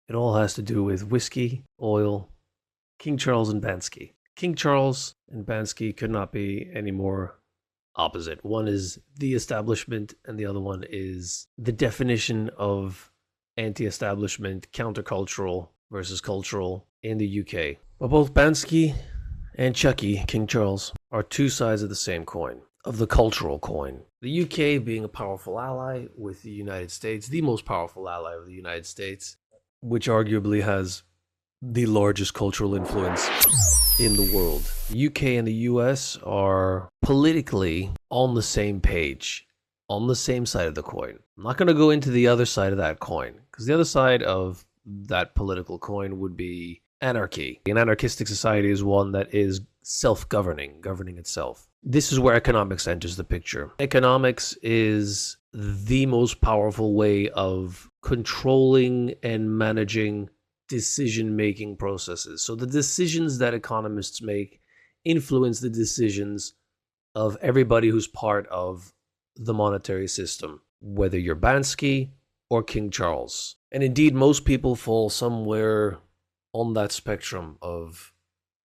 It all has to do with whiskey, oil, King Charles and Bansky. King Charles and Bansky could not be any more opposite. One is the establishment, and the other one is the definition of anti establishment, countercultural versus cultural in the UK. But both Bansky and Chucky, King Charles, are two sides of the same coin, of the cultural coin. The UK being a powerful ally with the United States, the most powerful ally of the United States, which arguably has the largest cultural influence in the world. The UK and the US are politically on the same page, on the same side of the coin. I'm not going to go into the other side of that coin, because the other side of that political coin would be anarchy. An anarchistic society is one that is self-governing, governing itself. This is where economics enters the picture. Economics is the most powerful way of controlling and managing decision-making processes. So the decisions that economists make influence the decisions of everybody who's part of the monetary system, whether you're Bansky or King Charles. And indeed, most people fall somewhere on that spectrum of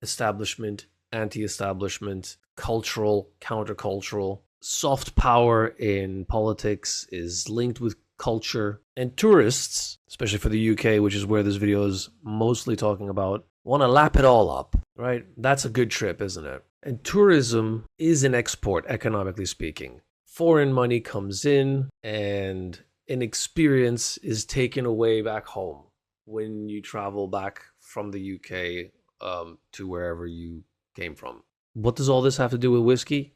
establishment, anti-establishment, cultural, countercultural. Soft power in politics is linked with culture, and tourists, especially for the UK, which is where this video is mostly talking about, want to lap it all up, right? That's a good trip, isn't it? And tourism is an export, economically speaking. Foreign money comes in and an experience is taken away back home when you travel back from the UK to wherever you came from. What does all this have to do with whiskey?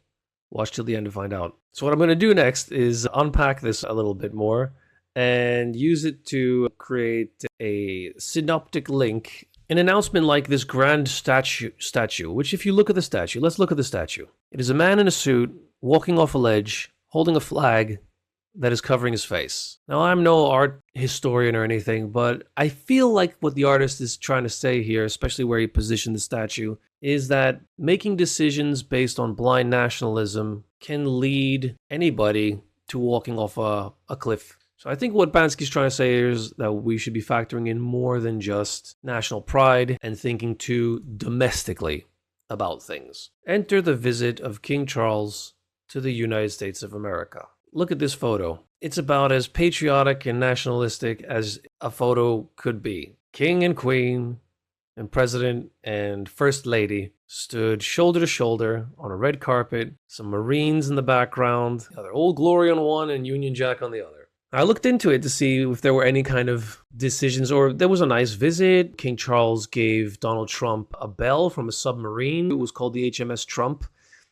Watch till the end to find out. So what I'm going to do next is unpack this a little bit more and use it to create a synoptic link. An announcement like this grand statue, which if you look at the statue, let's look at the statue. It is a man in a suit walking off a ledge, holding a flag that is covering his face. Now, I'm no art historian or anything, but I feel like what the artist is trying to say here, especially where he positioned the statue, is that making decisions based on blind nationalism can lead anybody to walking off a cliff. So I think what Bansky's trying to say here is that we should be factoring in more than just national pride and thinking too domestically about things. Enter the visit of King Charles to the United States of America. Look at this photo. It's about as patriotic and nationalistic as a photo could be. King and Queen and President and First Lady stood shoulder to shoulder on a red carpet, some Marines in the background, the other Old Glory on one and Union Jack on the other. I looked into it to see if there were any kind of decisions, or there was a nice visit. King Charles gave Donald Trump a bell from a submarine. It was called the HMS Trump,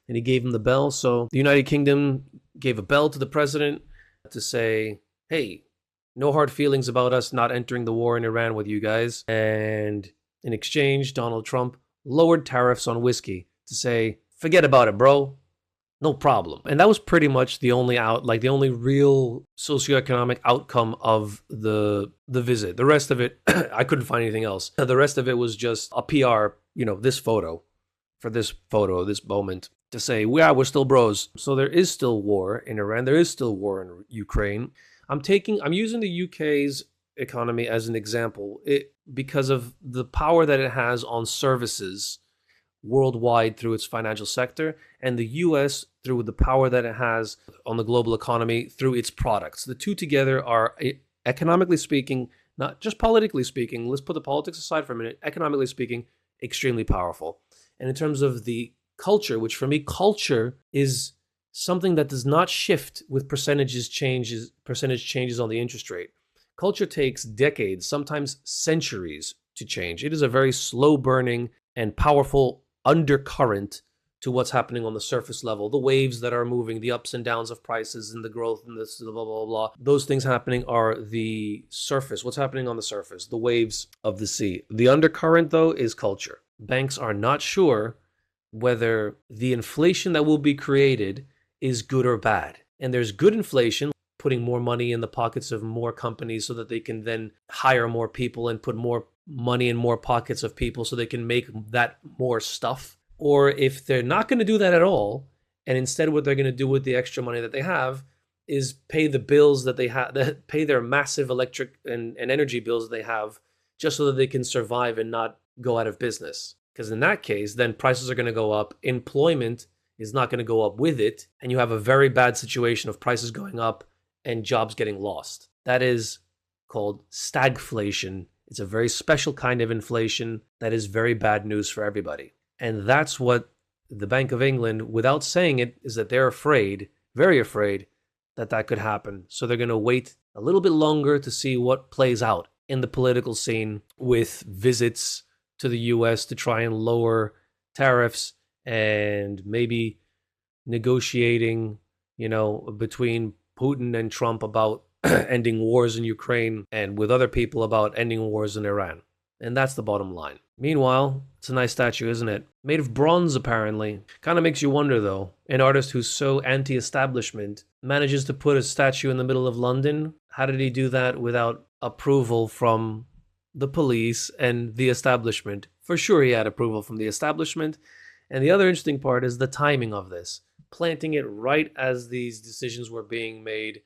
and he gave him the bell. So the United Kingdom gave a bell to the president to say, hey, no hard feelings about us not entering the war in Iran with you guys. And in exchange, Donald Trump lowered tariffs on whiskey to say, forget about it, bro. No problem. And that was pretty much the only the only real socioeconomic outcome of the visit. The rest of it, I couldn't find anything else. The rest of it was just a PR, this photo, this moment, to say, we're still bros. So there is still war in Iran. There is still war in Ukraine. I'm using the UK's economy as an example because of the power that it has on services worldwide through its financial sector, and the US through the power that it has on the global economy through its products. The two together are, economically speaking, not just politically speaking, let's put the politics aside for a minute, economically speaking, extremely powerful. And in terms of the culture, which for me, culture is something that does not shift with percentage changes on the interest rate. Culture takes decades, sometimes centuries to change. It is a very slow burning and powerful undercurrent to what's happening on the surface level. The waves that are moving, the ups and downs of prices and the growth and this blah, blah, blah, blah. Those things happening are the surface. What's happening on the surface? The waves of the sea. The undercurrent, though, is culture. Banks are not sure whether the inflation that will be created is good or bad. And there's good inflation, putting more money in the pockets of more companies so that they can then hire more people and put more money in more pockets of people so they can make that more stuff. Or if they're not going to do that at all, and instead what they're going to do with the extra money that they have is pay the bills that they have, pay their massive electric and energy bills that they have just so that they can survive and not go out of business. Because in that case, then prices are going to go up, employment is not going to go up with it, and you have a very bad situation of prices going up and jobs getting lost. That is called stagflation. It's a very special kind of inflation that is very bad news for everybody. And that's what the Bank of England, without saying it, is that they're afraid, very afraid, that that could happen. So they're going to wait a little bit longer to see what plays out in the political scene with visits to the US to try and lower tariffs and maybe negotiating, between Putin and Trump about ending wars in Ukraine and with other people about ending wars in Iran. And that's the bottom line. Meanwhile, it's a nice statue, isn't it? Made of bronze, apparently. Kind of makes you wonder, though. An artist who's so anti-establishment manages to put a statue in the middle of London. How did he do that without approval from the police and the establishment? For sure he had approval from the establishment. And the other interesting part is the timing of this. Planting it right as these decisions were being made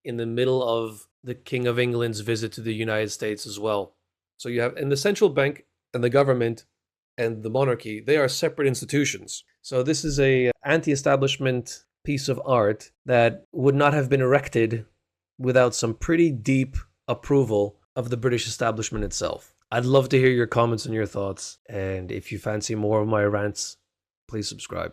in the middle of the King of England's visit to the United States as well. So you have, and the central bank and the government and the monarchy, they are separate institutions. So this is a anti-establishment piece of art that would not have been erected without some pretty deep approval of the British establishment itself. I'd love to hear your comments and your thoughts. And if you fancy more of my rants, please subscribe.